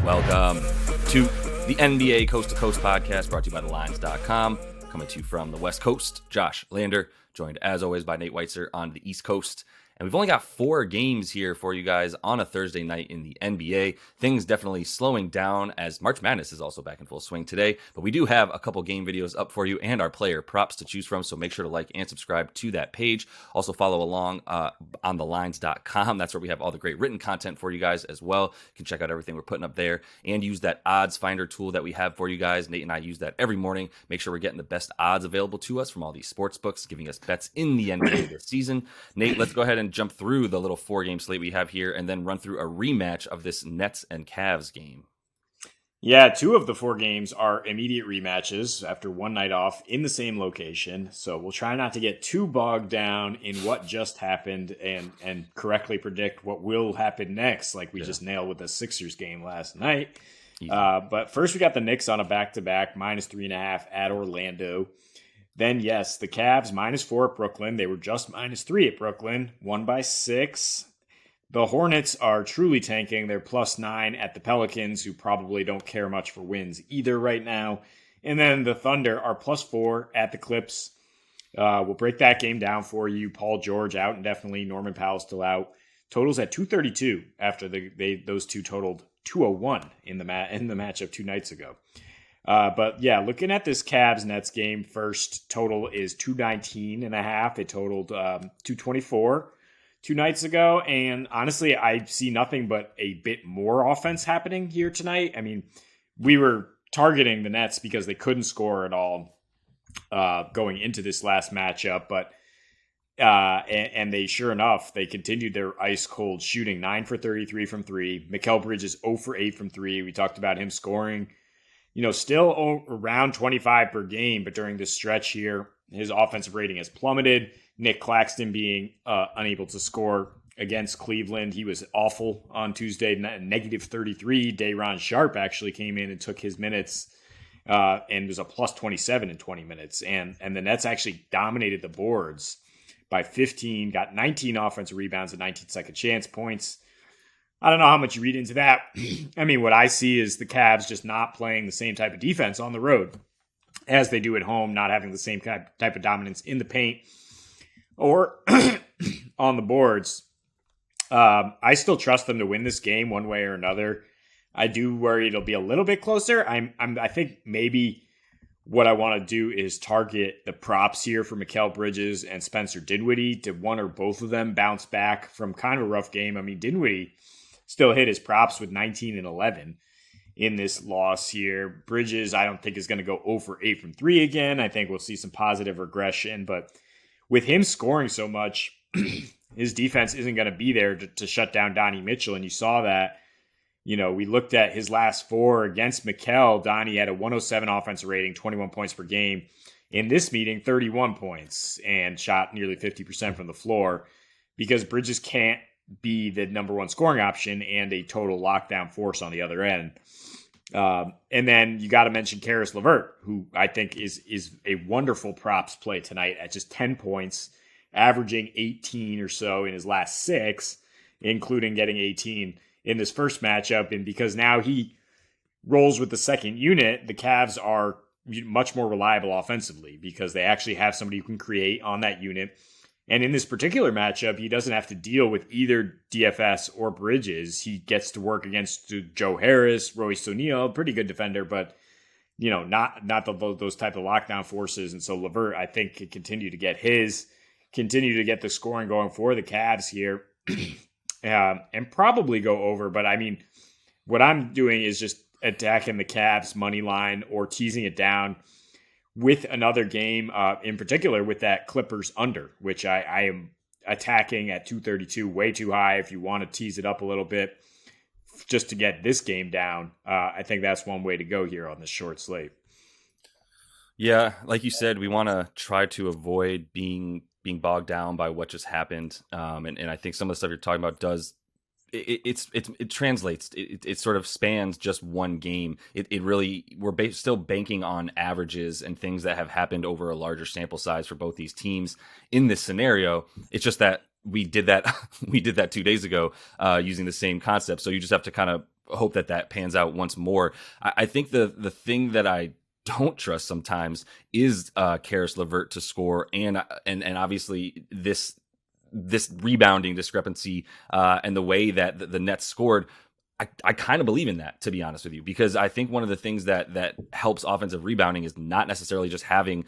Welcome to the NBA Coast to Coast podcast brought to you by thelines.com. Coming to you from the West Coast, Josh Lander, joined as always by Nate Weitzer on the East Coast. And we've only got 4 games here for you guys on a Thursday night in the NBA. Things definitely slowing down as March Madness is also back in full swing today. But we do have a couple game videos up for you and our player props to choose from. So make sure to like and subscribe to that page. Also follow along on thelines.com. That's where we have all the great written content for you guys as well. You can check out everything we're putting up there and use that odds finder tool that we have for you guys. Nate and I use that every morning. Make sure we're getting the best odds available to us from all these sports books, giving us bets in the NBA this season. Nate, let's go ahead and jump through the little 4-game slate we have here and then run through a rematch of this Nets and Cavs game. Yeah, 2 of the 4 games are immediate rematches after one night off in the same location. So we'll try not to get too bogged down in what just happened and correctly predict what will happen next, like we just nailed with the Sixers game last night. But first we got the Knicks on a back-to-back, -3.5 at Orlando. Then, yes, the Cavs -4 at Brooklyn. They were just -3 at Brooklyn, won by 6. The Hornets are truly tanking. They're +9 at the Pelicans, who probably don't care much for wins either right now. And then the Thunder are +4 at the Clips. We'll break that game down for you. Paul George out indefinitely. Norman Powell still out. Totals at 232 after those two totaled 201 in the matchup 2 nights ago. But yeah, looking at this Cavs-Nets game first, total is 219.5. It totaled 224 2 nights ago. And honestly, I see nothing but a bit more offense happening here tonight. I mean, we were targeting the Nets because they couldn't score at all going into this last matchup. But and they, sure enough, they continued their ice-cold shooting, 9 for 33 from 3. Mikal Bridges 0 for 8 from 3. We talked about him scoring, still around 25 per game, but during this stretch here, his offensive rating has plummeted. Nick Claxton being unable to score against Cleveland. He was awful on Tuesday, -33. Day'Ron Sharpe actually came in and took his minutes and was a +27 in 20 minutes. And the Nets actually dominated the boards by 15, got 19 offensive rebounds and 19 second chance points. I don't know how much you read into that. I mean, what I see is the Cavs just not playing the same type of defense on the road as they do at home, not having the same type of dominance in the paint or on the boards. I still trust them to win this game one way or another. I do worry it'll be a little bit closer. I think maybe what I want to do is target the props here for Mikal Bridges and Spencer Dinwiddie to one or both of them bounce back from kind of a rough game. I mean, Dinwiddie still hit his props with 19 and 11 in this loss here. Bridges, I don't think, is going to go 0 for 8 from 3 again. I think we'll see some positive regression. But with him scoring so much, his defense isn't going to be there to shut down Donnie Mitchell. And you saw that. We looked at his last 4 against Mikal. Donnie had a 107 offensive rating, 21 points per game. In this meeting, 31 points and shot nearly 50% from the floor because Bridges can't be the number 1 scoring option and a total lockdown force on the other end. And then you got to mention Karis LeVert, who I think is a wonderful props play tonight at just 10 points, averaging 18 or so in his last 6, including getting 18 in this first matchup. And because now he rolls with the second unit, the Cavs are much more reliable offensively because they actually have somebody who can create on that unit. And in this particular matchup, he doesn't have to deal with either DFS or Bridges. He gets to work against Joe Harris, Royce O'Neal, pretty good defender, but not those type of lockdown forces. And so LeVert, I think, can continue to get the scoring going for the Cavs here, and probably go over. But I mean, what I'm doing is just attacking the Cavs money line or teasing it down with another game, in particular with that Clippers under, which I am attacking at 232, way too high. If you want to tease it up a little bit just to get this game down, I think that's one way to go here on this short slate. Yeah, like you said, we want to try to avoid being bogged down by what just happened. And I think some of the stuff you're talking about does it translates. It sort of spans just one game. It really, we're still banking on averages and things that have happened over a larger sample size for both these teams in this scenario. It's just that we did that 2 days ago using the same concept. So you just have to kind of hope that pans out once more. I think the thing that I don't trust sometimes is Karis LeVert to score, and obviously this rebounding discrepancy and the way that the Nets scored. I kind of believe in that, to be honest with you, because I think one of the things that helps offensive rebounding is not necessarily just having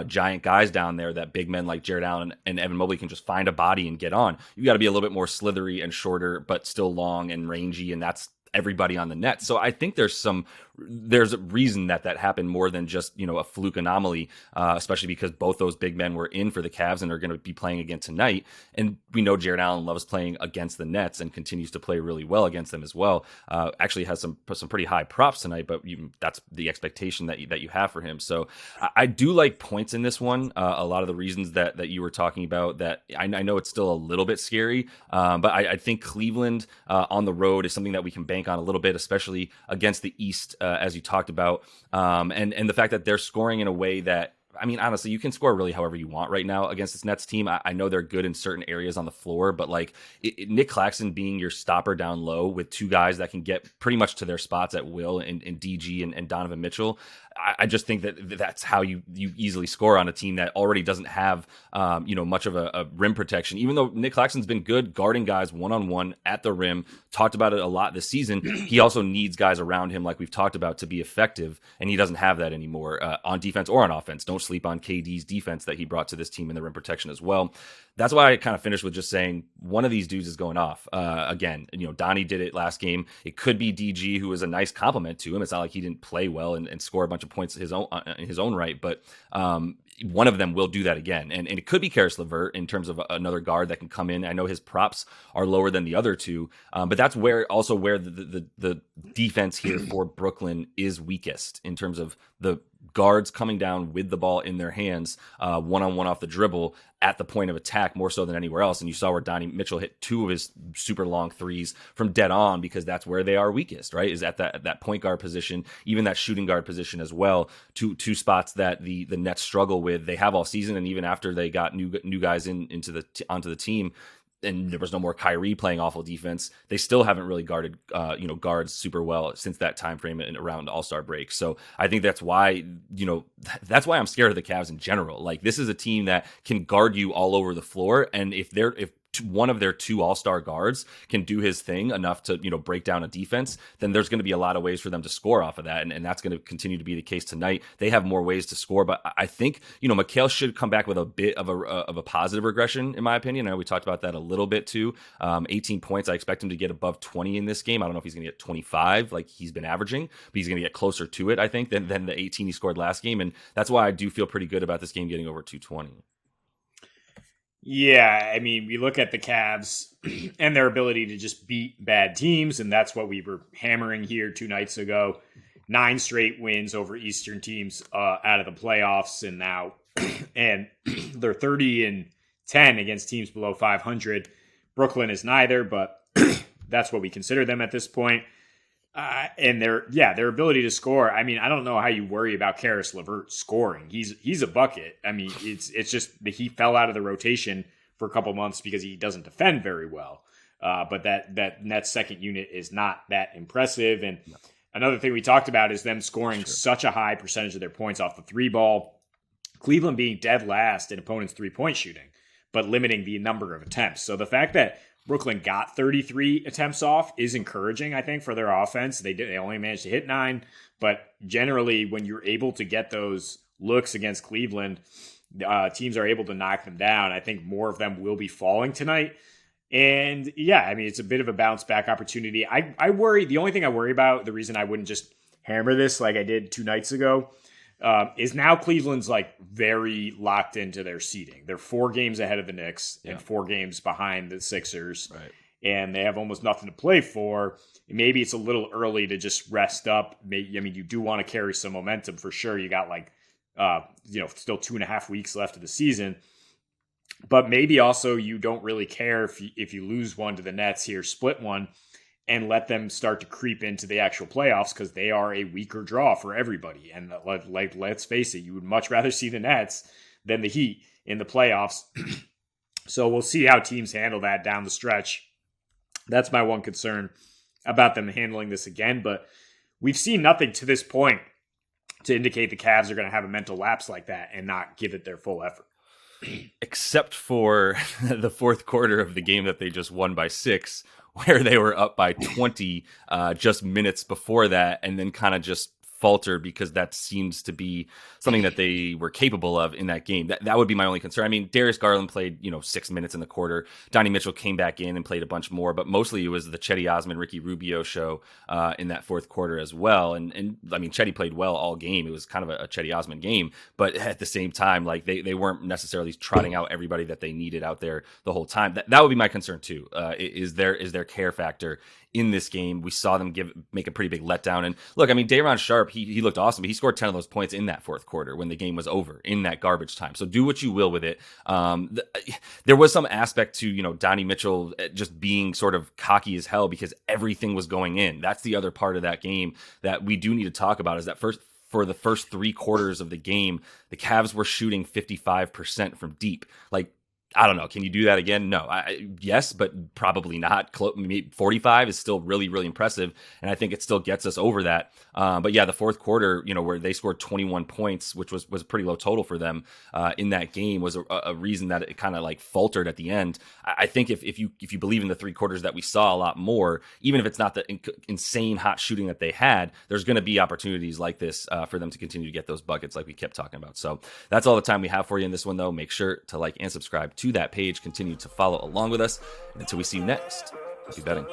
giant guys down there that big men like Jared Allen and Evan Mobley can just find a body and get on. You got to be a little bit more slithery and shorter, but still long and rangy, and that's everybody on the net. So I think there's a reason that happened more than just, a fluke anomaly, especially because both those big men were in for the Cavs and are going to be playing again tonight. And we know Jared Allen loves playing against the Nets and continues to play really well against them as well. Actually has some pretty high props tonight, but that's the expectation that you have for him. So I do like points in this one. A lot of the reasons that you were talking about, that I know it's still a little bit scary, but I think Cleveland on the road is something that we can bank on a little bit, especially against the East, as you talked about, and the fact that they're scoring in a way that, I mean, honestly, you can score really however you want right now against this Nets team. I know they're good in certain areas on the floor, but like Nick Claxton being your stopper down low with two guys that can get pretty much to their spots at will in DG and Donovan Mitchell, I just think that's how you easily score on a team that already doesn't have much of a rim protection. Even though Nick Claxton's been good guarding guys one-on-one at the rim, talked about it a lot this season, he also needs guys around him, like we've talked about, to be effective, and he doesn't have that anymore on defense or on offense. Don't sleep on KD's defense that he brought to this team in the rim protection as well. That's why I kind of finished with just saying one of these dudes is going off. Again, Donnie did it last game. It could be DG, who is a nice compliment to him. It's not like he didn't play well and score a bunch of points in his own right, but one of them will do that again. And it could be Karis LeVert in terms of another guard that can come in. I know his props are lower than the other two, but that's where the defense here for Brooklyn is weakest, in terms of the guards coming down with the ball in their hands, one-on-one off the dribble at the point of attack, more so than anywhere else. And you saw where Donnie Mitchell hit two of his super long threes from dead on, because that's where they are weakest, right? Is at that point guard position, even that shooting guard position as well. Two spots that the Nets struggle with. They have all season, and even after they got new guys onto the team, and there was no more Kyrie playing awful defense, they still haven't really guarded guards super well since that time frame and around All-Star break. So I think that's why I'm scared of the Cavs in general. Like, this is a team that can guard you all over the floor, and if one of their two all-star guards can do his thing enough to break down a defense, then there's going to be a lot of ways for them to score off of that, and that's going to continue to be the case tonight. They have more ways to score, but I think Mikal should come back with a bit of a positive regression, in my opinion. I know we talked about that a little bit too. 18 points. I expect him to get above 20 in this game. I don't know if he's going to get 25 like he's been averaging, but he's going to get closer to it, I think, than the 18 he scored last game, and that's why I do feel pretty good about this game getting over 220. Yeah, I mean, we look at the Cavs and their ability to just beat bad teams, and that's what we were hammering here 2 nights ago. 9 straight wins over Eastern teams out of the playoffs, and now and they're 30-10 against teams below 500. Brooklyn is neither, but that's what we consider them at this point. And their ability to score. I mean, I don't know how you worry about Karis LeVert scoring. He's a bucket. I mean, it's just that he fell out of the rotation for a couple months because he doesn't defend very well. But that Nets second unit is not that impressive. And another thing we talked about is them scoring such a high percentage of their points off the 3 ball. Cleveland being dead last in opponents' 3-point shooting, but limiting the number of attempts. So the fact that Brooklyn got 33 attempts off is encouraging, I think, for their offense. They only managed to hit 9, but generally, when you're able to get those looks against Cleveland, teams are able to knock them down. I think more of them will be falling tonight. And yeah, I mean, it's a bit of a bounce back opportunity. I worry. The only thing I worry about, the reason I wouldn't just hammer this like I did 2 nights ago, is now Cleveland's like very locked into their seeding. They're 4 games ahead of the Knicks and 4 games behind the Sixers, right, and they have almost nothing to play for. Maybe it's a little early to just rest up. Maybe, I mean, you do want to carry some momentum for sure. You got like, still 2.5 weeks left of the season, but maybe also you don't really care if you lose one to the Nets here, split one, and let them start to creep into the actual playoffs, because they are a weaker draw for everybody. And let's face it, you would much rather see the Nets than the Heat in the playoffs. So we'll see how teams handle that down the stretch. That's my one concern. about them handling this again, but we've seen nothing to this point to indicate the Cavs are going to have a mental lapse like that and not give it their full effort. Except for the fourth quarter of the game that they just won by 6, where they were up by 20 just minutes before that, and then kind of just falter because that seems to be something that they were capable of in that game. That would be my only concern. I mean, Darius Garland played, 6 minutes in the quarter. Donnie Mitchell came back in and played a bunch more, but mostly it was the Chetty Osman, Ricky Rubio show in that fourth quarter as well. And I mean, Chetty played well all game. It was kind of a Chetty Osman game, but at the same time, like they weren't necessarily trotting out everybody that they needed out there the whole time. That would be my concern too. Is their care factor in this game? We saw them make a pretty big letdown. And look, I mean, Day'Ron Sharpe, he looked awesome, but he scored 10 of those points in that fourth quarter when the game was over in that garbage time. So do what you will with it. There was some aspect to, Donnie Mitchell just being sort of cocky as hell because everything was going in. That's the other part of that game that we do need to talk about, is that for the first 3 quarters of the game, the Cavs were shooting 55% from deep. Like, I don't know. Can you do that again? No. Yes, but probably not. 45 is still really, really impressive, and I think it still gets us over that. But yeah, the fourth quarter, where they scored 21 points, which was a pretty low total for them in that game, was a reason that it kind of like faltered at the end. I think if you believe in the 3 quarters that we saw a lot more, even if it's not the insane hot shooting that they had, there's going to be opportunities like this for them to continue to get those buckets like we kept talking about. So that's all the time we have for you in this one, though. Make sure to like and subscribe to that page. Continue to follow along with us. And until we see you next, happy betting.